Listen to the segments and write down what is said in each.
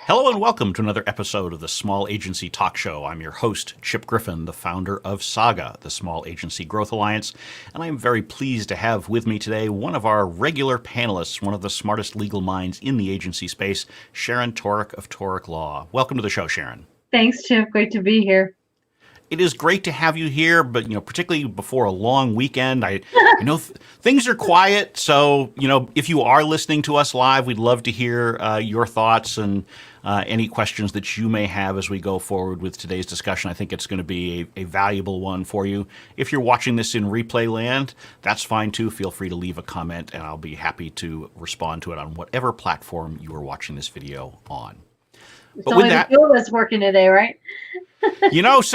Hello and welcome to another episode of the Small Agency Talk Show. I'm your host, Chip Griffin, the founder of Saga, the Small Agency Growth Alliance, and I'm very pleased to have with me today one of our regular panelists, one of the smartest legal minds in the agency space, Sharon Toerek of Toerek Law. Welcome to the show, Sharon. Thanks, Chip. Great to be here. It is great to have you here, but particularly before a long weekend, I know things are quiet. So if you are listening to us live, we'd love to hear your thoughts and any questions that you may have as we go forward with today's discussion. I think it's going to be a valuable one for you. If you're watching this in replay land, that's fine too. Feel free to leave a comment, and I'll be happy to respond to it on whatever platform you are watching this video on. But with that, the field is working today, right?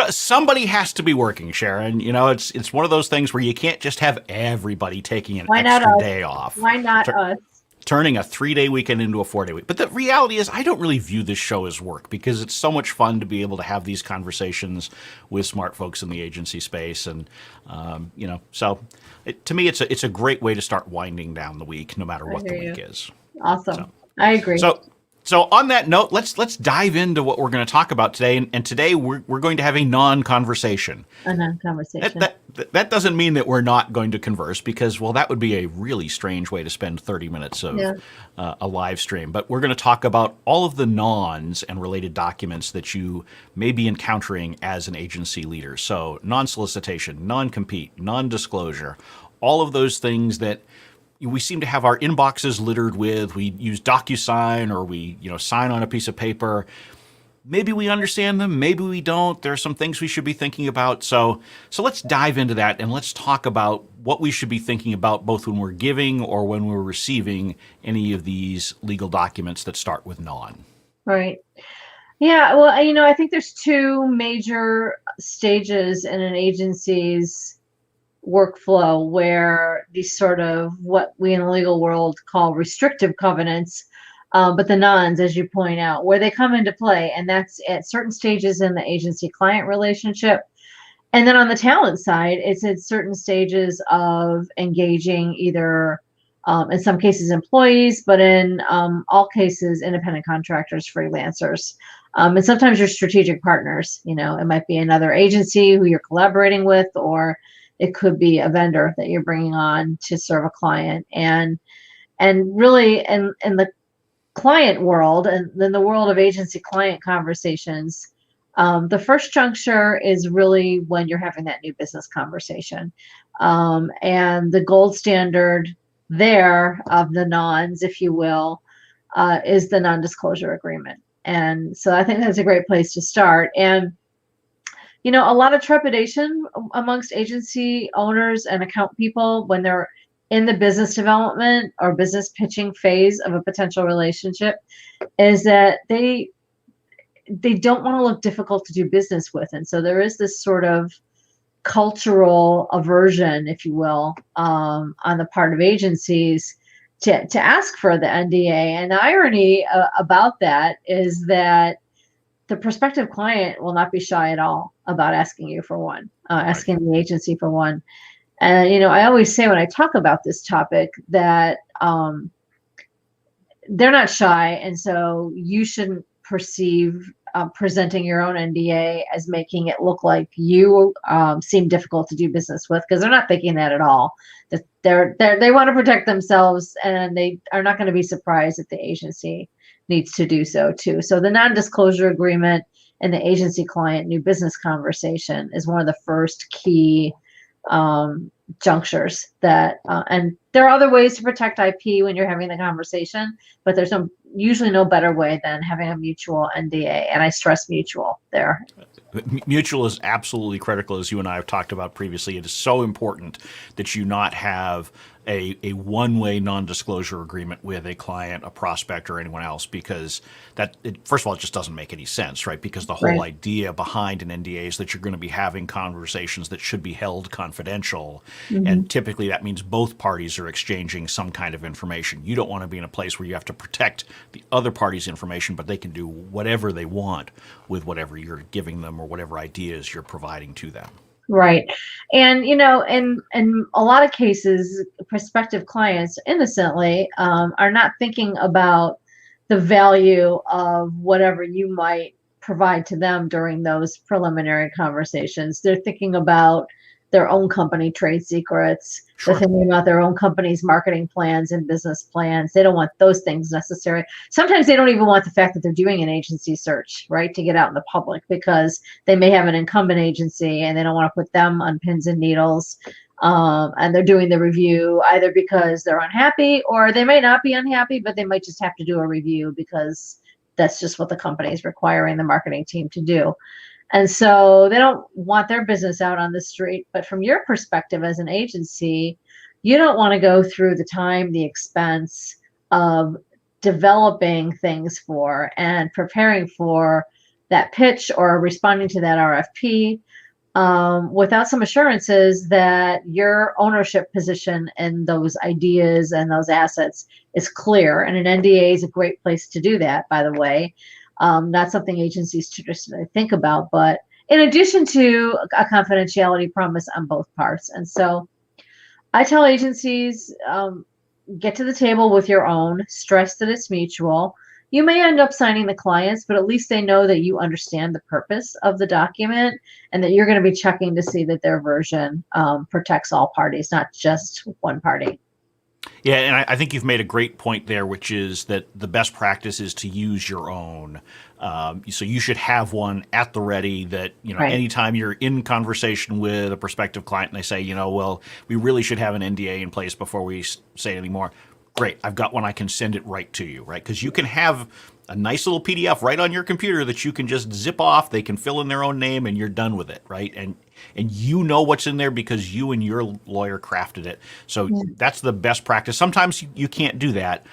Somebody has to be working, Sharon. It's one of those things where you can't just have everybody taking an extra day off. Why not us? Turning a 3-day weekend into a 4-day week. But the reality is, I don't really view this show as work because it's so much fun to be able to have these conversations with smart folks in the agency space. And, so to me, it's a great way to start winding down the week, no matter what the week is. Awesome. So, I agree. So on that note, let's dive into what we're going to talk about today. And today we're going to have a non-conversation. A non-conversation. That doesn't mean that we're not going to converse because, well, that would be a really strange way to spend 30 minutes of a live stream. But we're going to talk about all of the nons and related documents that you may be encountering as an agency leader. So non-solicitation, non-compete, non-disclosure, all of those things that we seem to have our inboxes littered with. We use DocuSign or we, sign on a piece of paper. Maybe we understand them, maybe we don't. There are some things we should be thinking about. So let's dive into that and let's talk about what we should be thinking about both when we're giving or when we're receiving any of these legal documents that start with non. Right. Yeah, well, I think there's two major stages in an agency's workflow where these sort of what we in the legal world call restrictive covenants, but the nons, as you point out, where they come into play, and that's at certain stages in the agency-client relationship. And then on the talent side, it's at certain stages of engaging either, in some cases, employees, but in all cases, independent contractors, freelancers. And sometimes you're strategic partners. It might be another agency who you're collaborating with, or it could be a vendor that you're bringing on to serve a client. And really, in the client world, and then the world of agency-client conversations, the first juncture is really when you're having that new business conversation. And the gold standard there of the nons, if you will, is the non-disclosure agreement. And so I think that's a great place to start. And a lot of trepidation amongst agency owners and account people when they're in the business development or business pitching phase of a potential relationship is that they don't want to look difficult to do business with. And so there is this sort of cultural aversion, if you will, on the part of agencies to ask for the NDA. And the irony about that is that the prospective client will not be shy at all about asking you for one, asking the agency for one. And, I always say when I talk about this topic that they're not shy. And so you shouldn't perceive presenting your own NDA as making it look like you seem difficult to do business with, because they're not thinking that at all. That they want to protect themselves, and they are not going to be surprised if the agency needs to do so too. So the non-disclosure agreement and the agency client new business conversation is one of the first key junctures that, and there are other ways to protect IP when you're having the conversation, but there's usually no better way than having a mutual NDA. And I stress mutual there. Mutual is absolutely critical, as you and I have talked about previously. It is so important that you not have a one-way non-disclosure agreement with a client, a prospect, or anyone else, because first of all, it just doesn't make any sense, right? Because the whole idea behind an NDA is that you're going to be having conversations that should be held confidential. Mm-hmm. And typically that means both parties are exchanging some kind of information. You don't want to be in a place where you have to protect the other party's information, but they can do whatever they want with whatever you're giving them or whatever ideas you're providing to them. Right. And, in a lot of cases, prospective clients innocently are not thinking about the value of whatever you might provide to them during those preliminary conversations. They're thinking about their own company trade secrets. They're Sure. thinking about their own company's marketing plans and business plans. They don't want those things necessary. Sometimes they don't even want the fact that they're doing an agency search, right, to get out in the public, because they may have an incumbent agency and they don't want to put them on pins and needles. And they're doing the review either because they're unhappy, or they may not be unhappy, but they might just have to do a review because that's just what the company is requiring the marketing team to do. And so they don't want their business out on the street. But from your perspective as an agency, you don't want to go through the time, the expense of developing things for and preparing for that pitch or responding to that RFP without some assurances that your ownership position in those ideas and those assets is clear. And an NDA is a great place to do that, by the way. Not something agencies traditionally think about, but in addition to a confidentiality promise on both parts. And so I tell agencies, get to the table with your own, stress that it's mutual. You may end up signing the clients, but at least they know that you understand the purpose of the document and that you're going to be checking to see that their version protects all parties, not just one party. Yeah, and I think you've made a great point there, which is that the best practice is to use your own. So you should have one at the ready that, Right. anytime you're in conversation with a prospective client and they say, well, we really should have an NDA in place before we say any more. Great, I've got one. I can send it right to you, right? Because you can have a nice little PDF right on your computer that you can just zip off. They can fill in their own name and you're done with it, right? And you know what's in there because you and your lawyer crafted it. So that's the best practice. Sometimes you can't do that,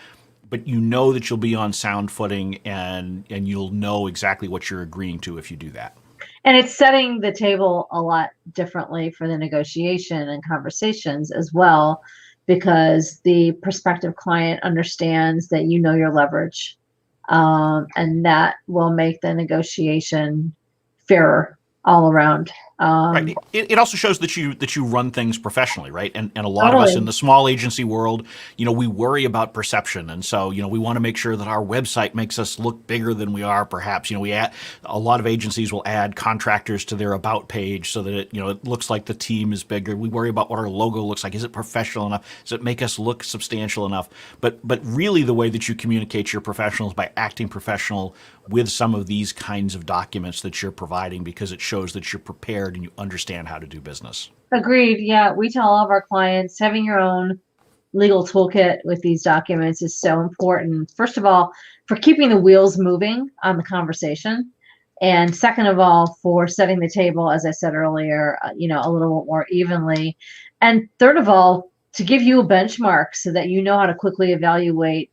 but you know that you'll be on sound footing and you'll know exactly what you're agreeing to if you do that. And it's setting the table a lot differently for the negotiation and conversations as well, because the prospective client understands that you know your leverage, and that will make the negotiation fairer all around. Right. It also shows that you run things professionally, right? And a lot of us in the small agency world, we worry about perception, and so we want to make sure that our website makes us look bigger than we are. Perhaps we add a lot of agencies will add contractors to their about page so that it looks like the team is bigger. We worry about what our logo looks like. Is it professional enough? Does it make us look substantial enough? But really, the way that you communicate your professional is by acting professional with some of these kinds of documents that you're providing, because it shows that you're prepared and you understand how to do business. Agreed. Yeah, we tell all of our clients having your own legal toolkit with these documents is so important. First of all, for keeping the wheels moving on the conversation. And second of all, for setting the table, as I said earlier, a little more evenly. And third of all, to give you a benchmark so that you know how to quickly evaluate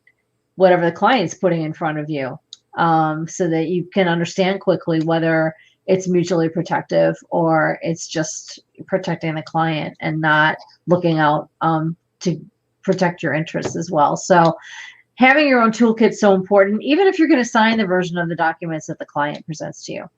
whatever the client's putting in front of you, so that you can understand quickly whether it's mutually protective or it's just protecting the client and not looking out to protect your interests as well. So having your own toolkit is so important, even if you're going to sign the version of the documents that the client presents to you.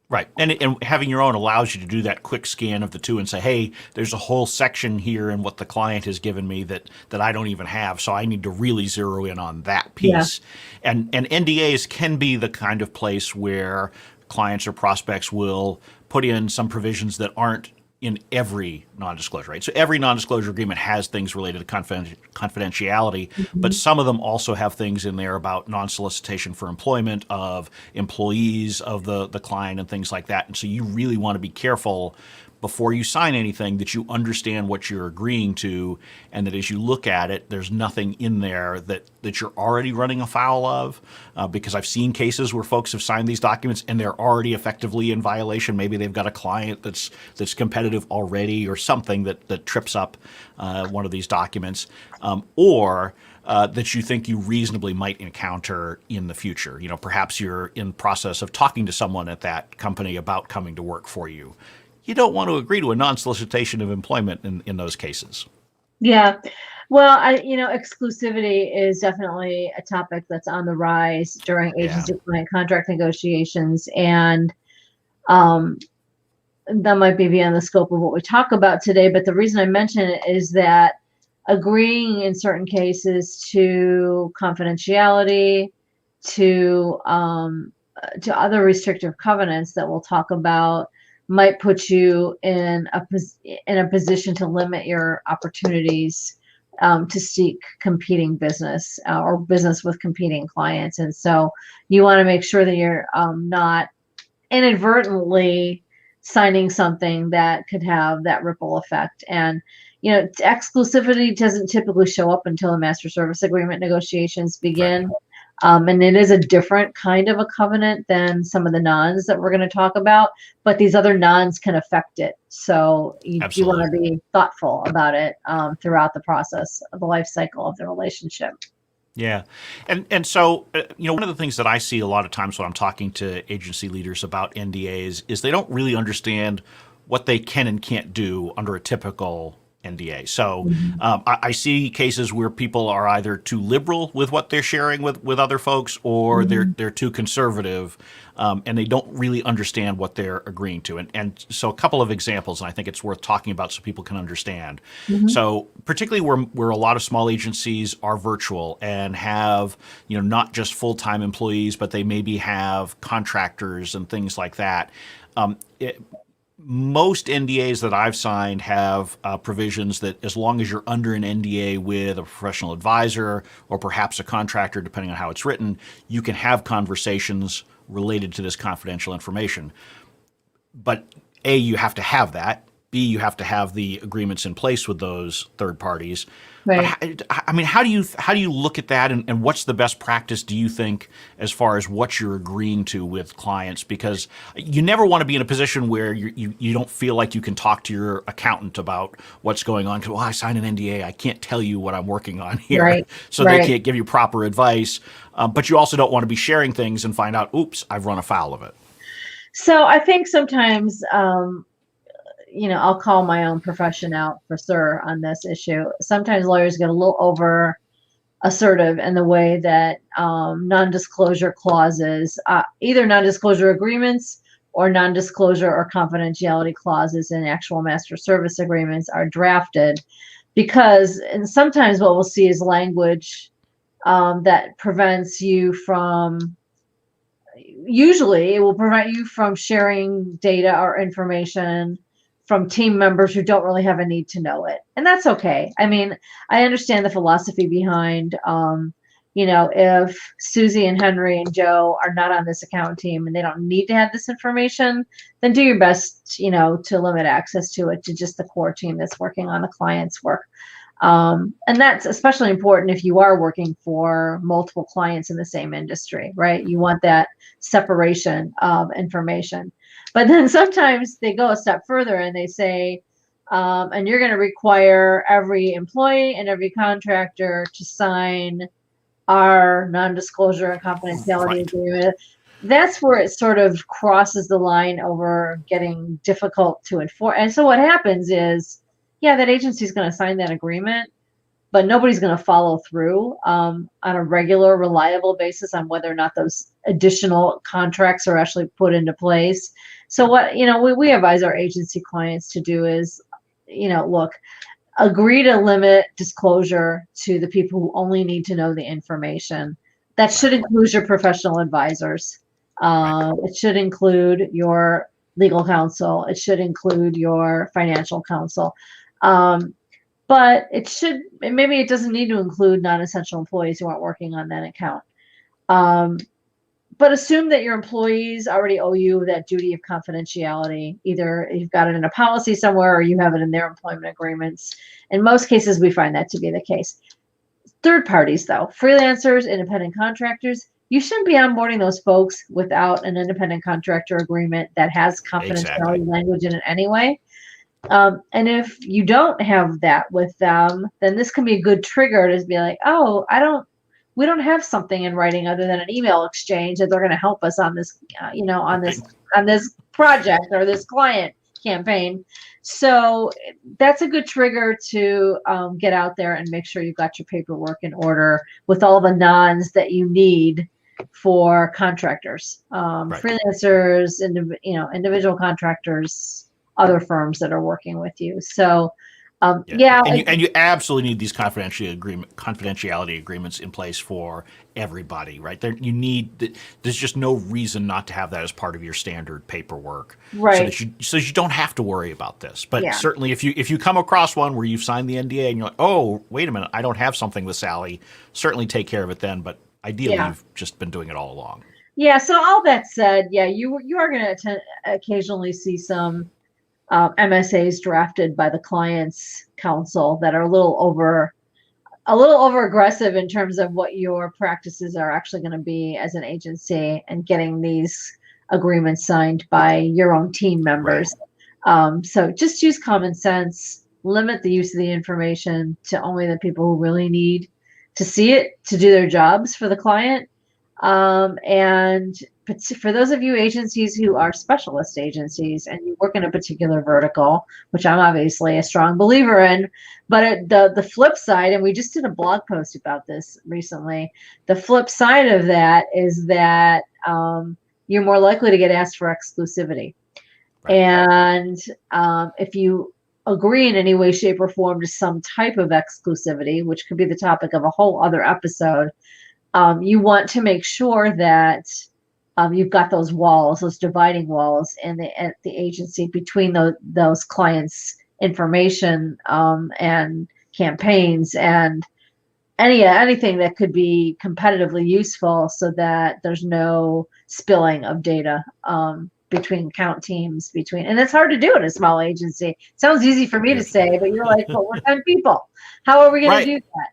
Right. And having your own allows you to do that quick scan of the two and say, hey, there's a whole section here in what the client has given me that I don't even have. So I need to really zero in on that piece. Yeah. And NDAs can be the kind of place where clients or prospects will put in some provisions that aren't in every non-disclosure, right? So every non-disclosure agreement has things related to confidentiality, but some of them also have things in there about non-solicitation for employment of employees of the client and things like that. And so you really want to be careful before you sign anything that you understand what you're agreeing to, and that as you look at it, there's nothing in there that you're already running afoul of, because I've seen cases where folks have signed these documents and they're already effectively in violation. Maybe they've got a client that's competitive already or something that trips up one of these documents, or that you think you reasonably might encounter in the future. Perhaps you're in process of talking to someone at that company about coming to work for you. You don't want to agree to a non-solicitation of employment in those cases. Yeah. Well, exclusivity is definitely a topic that's on the rise during agency-client contract negotiations. And that might be beyond the scope of what we talk about today. But the reason I mention it is that agreeing in certain cases to confidentiality, to other restrictive covenants that we'll talk about might put you in a position to limit your opportunities to seek competing business or business with competing clients. And so you want to make sure that you're not inadvertently signing something that could have that ripple effect. And exclusivity doesn't typically show up until the master service agreement negotiations begin. Right. And it is a different kind of a covenant than some of the nons that we're going to talk about, but these other nons can affect it. So you want to be thoughtful about it throughout the process of the life cycle of the relationship. Yeah. And so, one of the things that I see a lot of times when I'm talking to agency leaders about NDAs is they don't really understand what they can and can't do under a typical NDA. So I see cases where people are either too liberal with what they're sharing with other folks, or they're too conservative, and they don't really understand what they're agreeing to. And so a couple of examples, and I think it's worth talking about so people can understand. So particularly where a lot of small agencies are virtual and have not just full-time employees, but they maybe have contractors and things like that. Most NDAs that I've signed have provisions that as long as you're under an NDA with a professional advisor or perhaps a contractor, depending on how it's written, you can have conversations related to this confidential information. But A, you have to have that. B, you have to have the agreements in place with those third parties. Right. But how do you look at that, and what's the best practice, do you think, as far as what you're agreeing to with clients? Because you never want to be in a position where you don't feel like you can talk to your accountant about what's going on. Because, well, I signed an NDA, I can't tell you what I'm working on here, Right. So Right. they can't give you proper advice. But you also don't want to be sharing things and find out, oops, I've run afoul of it. So I think sometimes I'll call my own profession out for sure on this issue. Sometimes lawyers get a little over assertive in the way that non-disclosure clauses, either non-disclosure agreements or non-disclosure or confidentiality clauses in actual master service agreements are drafted, and sometimes what we'll see is language that prevents you from, usually it will prevent you from sharing data or information from team members who don't really have a need to know it. And that's okay. I mean, I understand the philosophy behind, if Susie and Henry and Joe are not on this account team and they don't need to have this information, then do your best, to limit access to it to just the core team that's working on the client's work. And that's especially important if you are working for multiple clients in the same industry, right? You want that separation of information. But then sometimes they go a step further and they say, and you're going to require every employee and every contractor to sign our non-disclosure and confidentiality agreement. That's where it sort of crosses the line over getting difficult to enforce. And so what happens is, that agency is going to sign that agreement, but nobody's going to follow through on a regular, reliable basis on whether or not those additional contracts are actually put into place. So what, we advise our agency clients to do is, look, agree to limit disclosure to the people who only need to know the information. That should include your professional advisors. It should include your legal counsel. It should include your financial counsel. But maybe it doesn't need to include non-essential employees who aren't working on that account. But assume that your employees already owe you that duty of confidentiality. Either you've got it in a policy somewhere or you have it in their employment agreements. In most cases, we find that to be the case. Third parties, though, freelancers, independent contractors, you shouldn't be onboarding those folks without an independent contractor agreement that has confidentiality language in it anyway. And if you don't have that with them, then this can be a good trigger to be like, oh, we don't have something in writing other than an email exchange that they're going to help us on this, on this project or this client campaign. So that's a good trigger to get out there and make sure you've got your paperwork in order with all the nons that you need for contractors, freelancers, individual contractors, other firms that are working with you. So Yeah, Yeah, and you absolutely need these confidentiality agreements in place for everybody, right? There's just no reason not to have that as part of your standard paperwork, right. so that you don't have to worry about this. But Yeah, certainly, if you come across one where you've signed the NDA and you're like, oh, wait a minute, I don't have something with Sally, certainly take care of it then. But ideally, yeah. you've just been doing it all along. Yeah, so all that said, yeah, you are going to occasionally see some MSAs drafted by the client's counsel that are a little over aggressive in terms of what your practices are actually going to be as an agency and getting these agreements signed by your own team Right. members. So just use common sense, limit the use of the information to only the people who really need to see it to do their jobs for the client. And for those of you agencies who are specialist agencies and you work in a particular vertical, which I'm obviously a strong believer in, but the flip side, and we just did a blog post about this recently, the flip side of that is that you're more likely to get asked for exclusivity. Right. And if you agree in any way, shape, or form to some type of exclusivity, which could be the topic of a whole other episode, you want to make sure that you've got those walls, those dividing walls at the agency between those clients' information and campaigns and anything that could be competitively useful so that there's no spilling of data between account teams and it's hard to do in a small agency. It sounds easy for me to say, but you're like, well, we're 10 people. How are we going to Right. do that?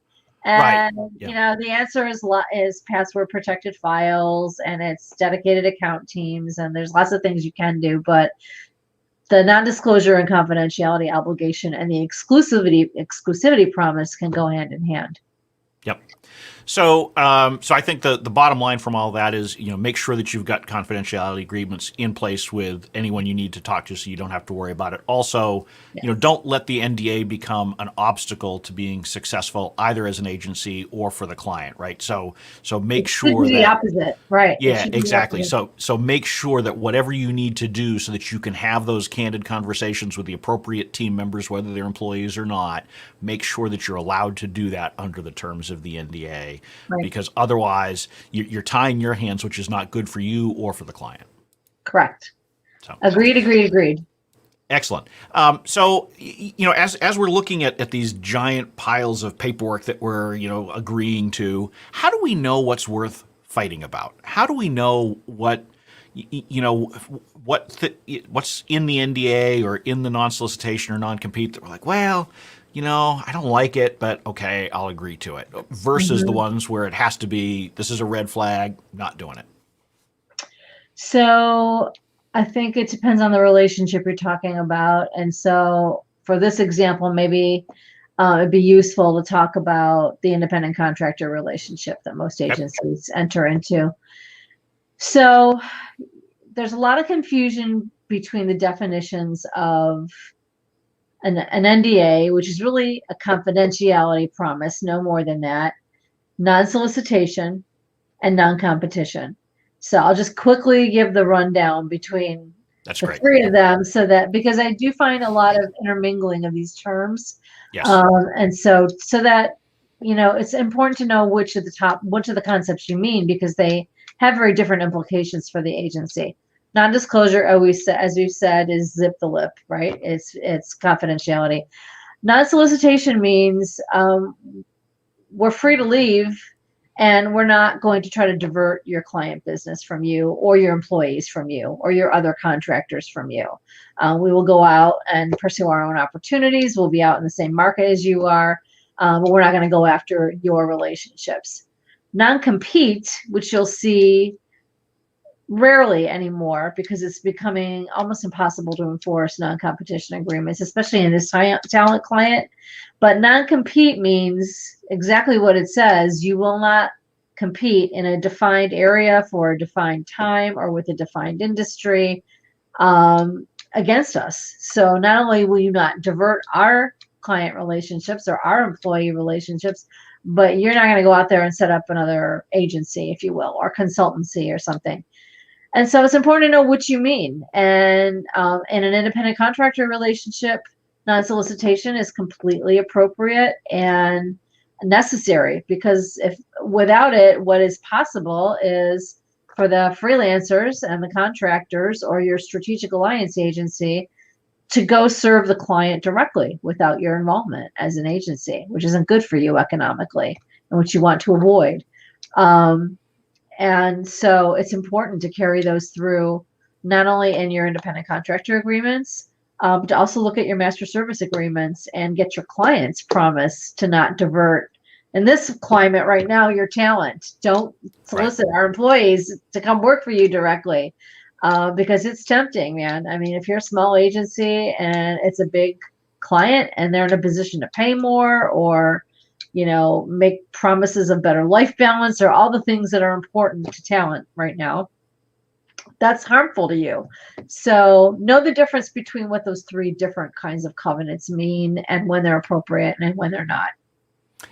Right. And Yeah. the answer is password protected files, and it's dedicated account teams, and there's lots of things you can do, but the non-disclosure and confidentiality obligation and the exclusivity promise can go hand in hand. Yep. So I think the bottom line from all that is, make sure that you've got confidentiality agreements in place with anyone you need to talk to, so you don't have to worry about it. Also, Yes. don't let the NDA become an obstacle to being successful either as an agency or for the client, right? So make It should sure be the that. opposite, right? It Yeah, should be the exactly. opposite. So make sure that whatever you need to do so that you can have those candid conversations with the appropriate team members, whether they're employees or not, make sure that you're allowed to do that under the terms of the NDA, Right. because otherwise you're tying your hands, which is not good for you or for the client. Correct. So Agreed. excellent. As we're looking at these giant piles of paperwork that we're agreeing to, how do we know what's worth fighting about? How do we know what's in the NDA or in the non-solicitation or non-compete that we're like, well, I don't like it, but okay, I'll agree to it, versus the Mhm. ones where it has to be, this is a red flag, not doing it. So I think it depends on the relationship you're talking about. And so for this example, maybe it'd be useful to talk about the independent contractor relationship that most Okay. agencies enter into. So there's a lot of confusion between the definitions of an NDA, which is really a confidentiality promise, no more than that, non-solicitation, and non-competition. So I'll just quickly give the rundown between That's the great. three of them because I do find a lot of intermingling of these terms. Yes. And so that, it's important to know which of the concepts you mean, because they have very different implications for the agency. Non-disclosure, always, as we've said, is zip the lip, right? It's confidentiality. Non-solicitation means we're free to leave, and we're not going to try to divert your client business from you or your employees from you or your other contractors from you. We will go out and pursue our own opportunities. We'll be out in the same market as you are, but we're not going to go after your relationships. Non-compete, which you'll see rarely anymore because it's becoming almost impossible to enforce non-competition agreements, especially in this talent client. But non-compete means exactly what it says. You will not compete in a defined area for a defined time or with a defined industry against us. So not only will you not divert our client relationships or our employee relationships, but you're not going to go out there and set up another agency, if you will, or consultancy or something. And so it's important to know what you mean. And in an independent contractor relationship, non-solicitation is completely appropriate and necessary, because if without it, what is possible is for the freelancers and the contractors or your strategic alliance agency to go serve the client directly without your involvement as an agency, which isn't good for you economically and which you want to avoid. And so it's important to carry those through, not only in your independent contractor agreements, but to also look at your master service agreements and get your clients promise to not divert. In this climate right now, your talent, don't solicit our employees to come work for you directly, because it's tempting, man. I mean, if you're a small agency and it's a big client and they're in a position to pay more, or make promises of better life balance, or all the things that are important to talent right now, that's harmful to you. So know the difference between what those three different kinds of covenants mean and when they're appropriate and when they're not.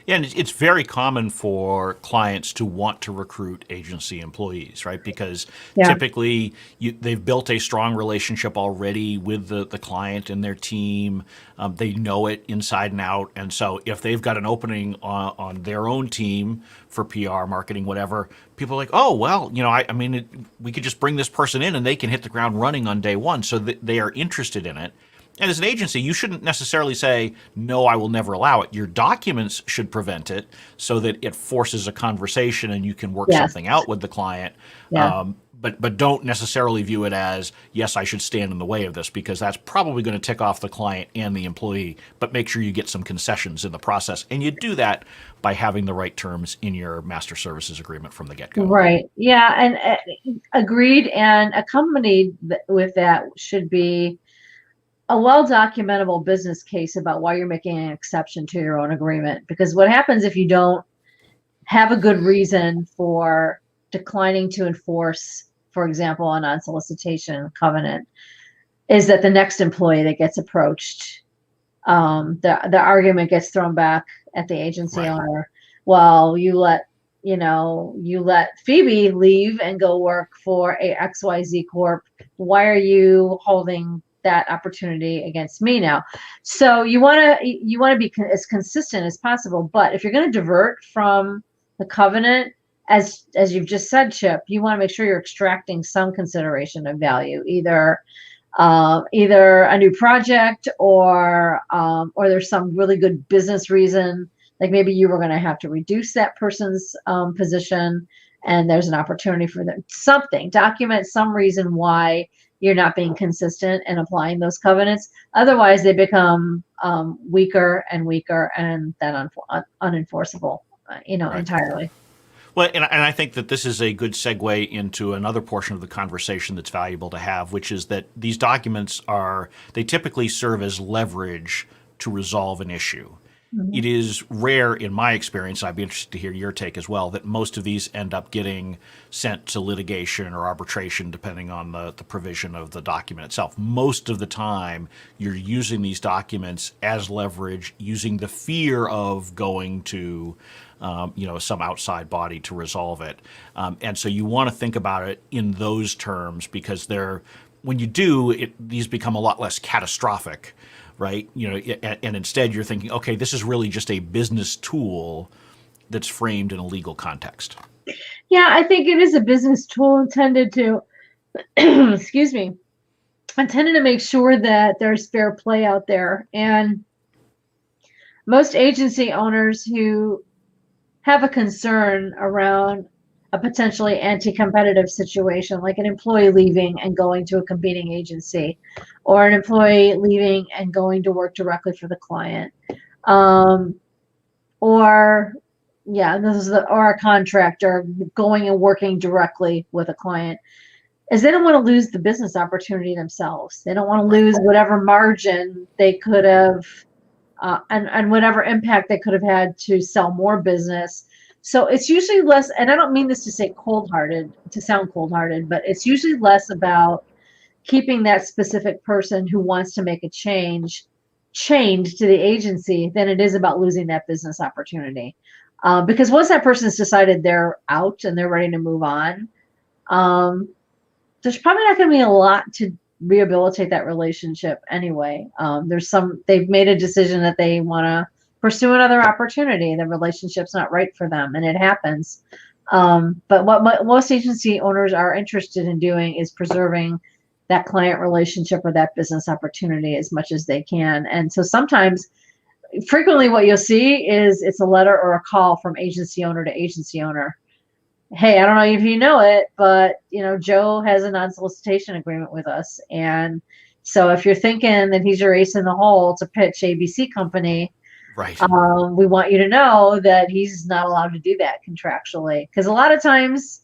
Yeah, and it's very common for clients to want to recruit agency employees, right? Because typically they've built a strong relationship already with the client and their team. They know it inside and out. And so if they've got an opening on their own team for PR, marketing, whatever, people are like, oh, well, we could just bring this person in and they can hit the ground running on day one. So they are interested in it. And as an agency, you shouldn't necessarily say, no, I will never allow it. Your documents should prevent it so that it forces a conversation and you can work something out with the client. But don't necessarily view it as, yes, I should stand in the way of this, because that's probably going to tick off the client and the employee. But make sure you get some concessions in the process. And you do that by having the right terms in your master services agreement from the get-go. Right. Yeah. And agreed. And accompanied with that should be a well-documentable business case about why you're making an exception to your own agreement. Because what happens if you don't have a good reason for declining to enforce, for example, a non-solicitation covenant, is that the next employee that gets approached, the argument gets thrown back at the agency owner. Well, you let Phoebe leave and go work for a XYZ Corp. Why are you holding that opportunity against me now? So you want to be as consistent as possible. But if you're going to divert from the covenant, as you've just said, Chip, you want to make sure you're extracting some consideration of value, either a new project, or there's some really good business reason, like maybe you were going to have to reduce that person's position, and there's an opportunity for them. Document some reason why you're not being consistent and applying those covenants. Otherwise, they become weaker and weaker, and then unenforceable, entirely. Well, and I think that this is a good segue into another portion of the conversation that's valuable to have, which is that these documents they typically serve as leverage to resolve an issue. Mm-hmm. It is rare, in my experience, and I'd be interested to hear your take as well, that most of these end up getting sent to litigation or arbitration, depending on the provision of the document itself. Most of the time, you're using these documents as leverage, using the fear of going to some outside body to resolve it. And so you want to think about it in those terms, because when you do, these become a lot less catastrophic. Right? And instead you're thinking, okay, this is really just a business tool that's framed in a legal context. Yeah, I think it is a business tool intended to, intended to make sure that there's fair play out there. And most agency owners who have a concern around a potentially anti-competitive situation, like an employee leaving and going to a competing agency, or an employee leaving and going to work directly for the client, or a contractor going and working directly with a client, is they don't want to lose the business opportunity themselves. They don't want to lose whatever margin they could have, and whatever impact they could have had to sell more business. So it's usually less, and I don't mean this to sound cold-hearted, but it's usually less about keeping that specific person who wants to make a change chained to the agency than it is about losing that business opportunity. Because once that person's decided they're out and they're ready to move on, there's probably not going to be a lot rehabilitate that relationship anyway. They've made a decision that they want to pursue another opportunity. The relationship's not right for them, and it happens. But what most agency owners are interested in doing is preserving that client relationship or that business opportunity as much as they can. And so frequently what you'll see is it's a letter or a call from agency owner to agency owner. Hey, I don't know if you know it, but Joe has a non-solicitation agreement with us. And so if you're thinking that he's your ace in the hole to pitch ABC company, right. We want you to know that he's not allowed to do that contractually. Because a lot of times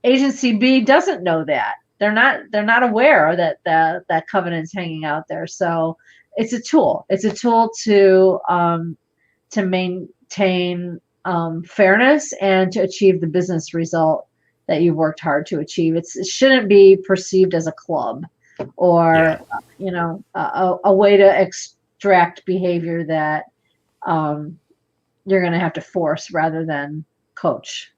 agency B doesn't know that. They're not aware that that covenant's hanging out there. So it's a tool. It's a tool to maintain fairness and to achieve the business result that you've worked hard to achieve. It shouldn't be perceived as a club or a way to extract behavior that you're going to have to force rather than coach.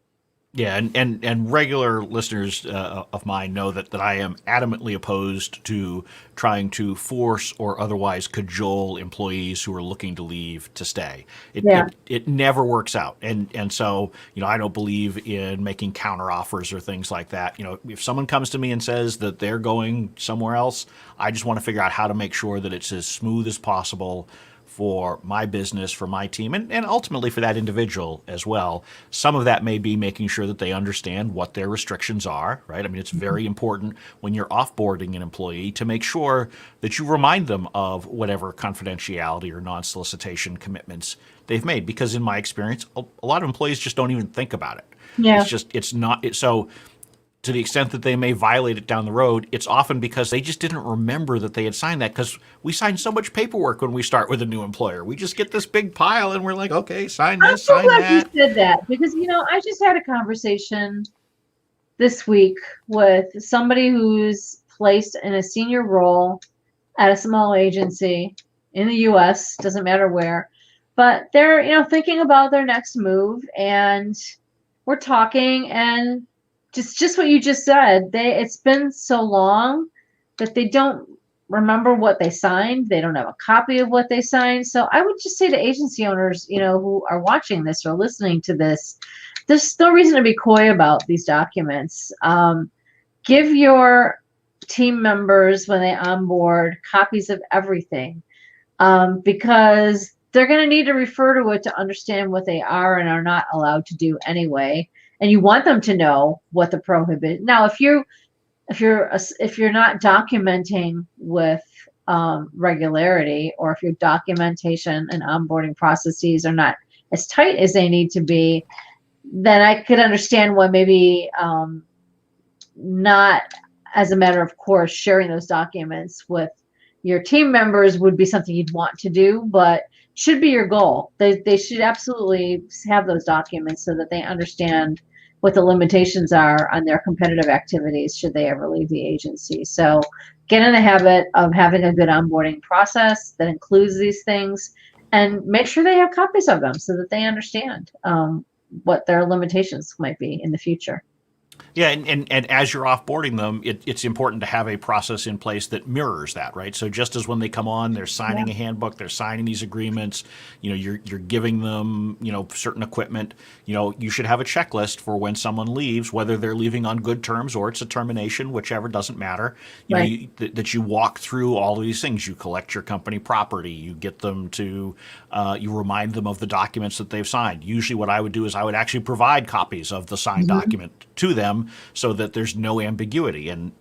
Yeah, and regular listeners of mine know that I am adamantly opposed to trying to force or otherwise cajole employees who are looking to leave to stay. It never works out, and so I don't believe in making counteroffers or things like that. If someone comes to me and says that they're going somewhere else, I just want to figure out how to make sure that it's as smooth as possible for my business, for my team, and ultimately for that individual as well. Some of that may be making sure that they understand what their restrictions are, right? I mean, it's very important when you're offboarding an employee to make sure that you remind them of whatever confidentiality or non-solicitation commitments they've made, because in my experience, a lot of employees just don't even think about it. Yeah. So to the extent that they may violate it down the road, it's often because they just didn't remember that they had signed that, because we sign so much paperwork when we start with a new employer. We just get this big pile and we're like, okay, sign this, sign that. I'm so glad you said that, because, I just had a conversation this week with somebody who's placed in a senior role at a small agency in the U.S., doesn't matter where, but they're, thinking about their next move, and we're talking, and just what you just said, it's been so long that they don't remember what they signed. They don't have a copy of what they signed. So I would just say to agency owners, who are watching this or listening to this, there's no reason to be coy about these documents. Give your team members, when they onboard, copies of everything, because they're going to need to refer to it to understand what they are and are not allowed to do anyway. And you want them to know what the prohibit. Now, if you're not documenting with regularity, or if your documentation and onboarding processes are not as tight as they need to be, then I could understand why maybe not, as a matter of course, sharing those documents with your team members would be something you'd want to do, but should be your goal. They should absolutely have those documents so that they understand what the limitations are on their competitive activities should they ever leave the agency. So get in the habit of having a good onboarding process that includes these things, and make sure they have copies of them so that they understand what their limitations might be in the future. Yeah, and as you're offboarding them, it's important to have a process in place that mirrors that, right? So just as when they come on, they're signing a handbook, they're signing these agreements, you're giving them, certain equipment, you should have a checklist for when someone leaves, whether they're leaving on good terms or it's a termination, whichever, doesn't matter. That you walk through all of these things. You collect your company property, you get them to, you remind them of the documents that they've signed. Usually what I would do is I would actually provide copies of the signed document to them, so that there's no ambiguity. And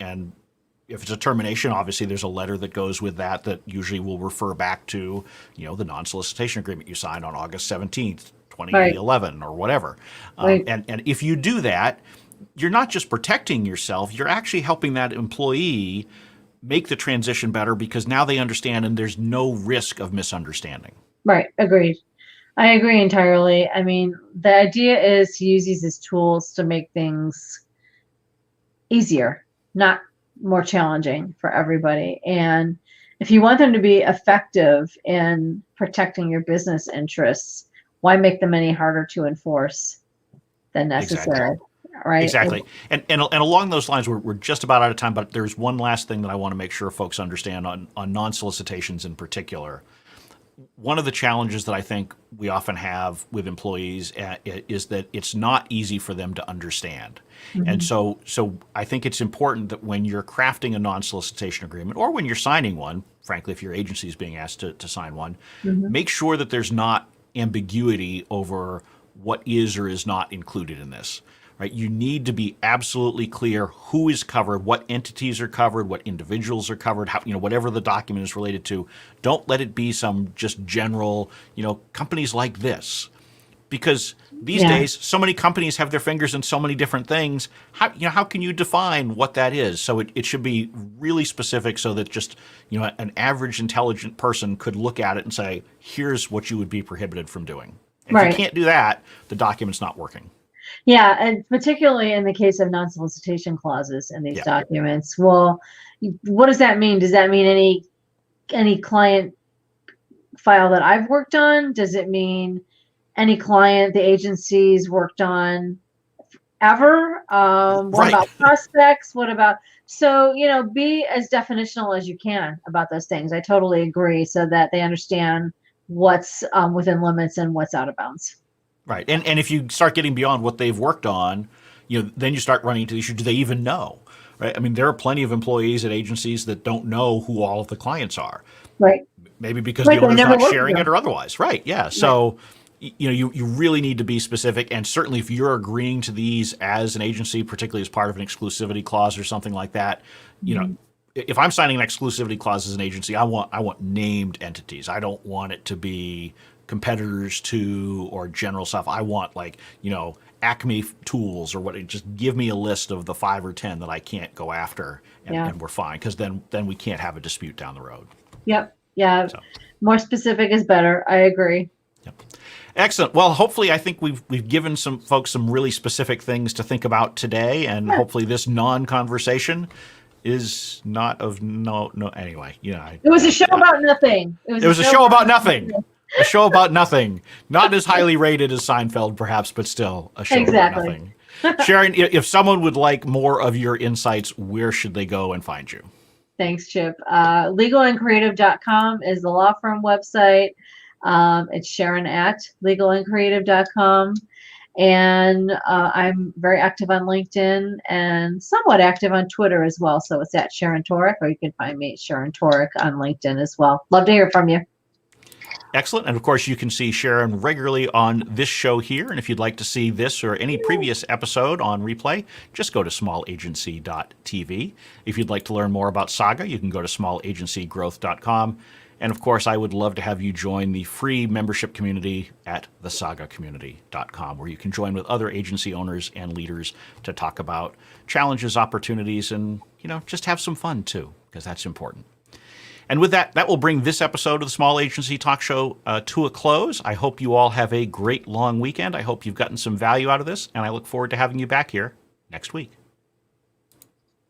if it's a termination, obviously there's a letter that goes with that usually will refer back to, the non-solicitation agreement you signed on August 17th, 2011 or whatever. And if you do that, you're not just protecting yourself, you're actually helping that employee make the transition better, because now they understand and there's no risk of misunderstanding. Right. Agreed. I agree entirely. I mean, the idea is to use these as tools to make things easier, not more challenging for everybody. And if you want them to be effective in protecting your business interests, why make them any harder to enforce than necessary? right? Exactly. And along those lines, we're just about out of time, but there's one last thing that I want to make sure folks understand on non-solicitations in particular. One of the challenges that I think we often have with employees is that it's not easy for them to understand. And so I think it's important that when you're crafting a non-solicitation agreement or when you're signing one, frankly, if your agency is being asked to sign one, make sure that there's not ambiguity over what is or is not included in this. Right? You need to be absolutely clear who is covered, what entities are covered, what individuals are covered, how, whatever the document is related to. Don't let it be some just general, companies like this. Because these days, so many companies have their fingers in so many different things. How can you define what that is? So it should be really specific so that just, an average intelligent person could look at it and say, here's what you would be prohibited from doing. And if you can't do that, the document's not working. Yeah, and particularly in the case of non-solicitation clauses in these documents. Well, what does that mean? Does that mean any client file that I've worked on? Does it mean any client the agency's worked on ever? What about prospects? What about be as definitional as you can about those things. I totally agree, so that they understand what's within limits and what's out of bounds. Right. And if you start getting beyond what they've worked on, then you start running into the issue, do they even know? Right. I mean, there are plenty of employees at agencies that don't know who all of the clients are. Right. Maybe because the owner's not sharing it or otherwise. Right. Yeah. So, you really need to be specific. And certainly if you're agreeing to these as an agency, particularly as part of an exclusivity clause or something like that, if I'm signing an exclusivity clause as an agency, I want named entities. I don't want it to be competitors to or general stuff. I want Acme tools or what. Just give me a list of the 5 or 10 that I can't go after, and we're fine, because then we can't have a dispute down the road. Yep. Yeah. So. More specific is better. I agree. Yep. Excellent. Well, hopefully, I think we've given some folks some really specific things to think about today, and hopefully this non-conversation is not of no. Anyway, it was a show about nothing. It was a show about nothing. A show about nothing. Not as highly rated as Seinfeld, perhaps, but still a show about nothing. Sharon, if someone would like more of your insights, where should they go and find you? Thanks, Chip. Legalandcreative.com is the law firm website. It's Sharon at legalandcreative.com. And I'm very active on LinkedIn and somewhat active on Twitter as well. So it's at Sharon Toerek, or you can find me at Sharon Toerek on LinkedIn as well. Love to hear from you. Excellent. And of course, you can see Sharon regularly on this show here. And if you'd like to see this or any previous episode on replay, just go to smallagency.tv. If you'd like to learn more about Saga, you can go to smallagencygrowth.com. And of course, I would love to have you join the free membership community at thesagacommunity.com, where you can join with other agency owners and leaders to talk about challenges, opportunities, and, just have some fun too, because that's important. And with that will bring this episode of the Small Agency Talk Show to a close. I hope you all have a great long weekend. I hope you've gotten some value out of this, and I look forward to having you back here next week.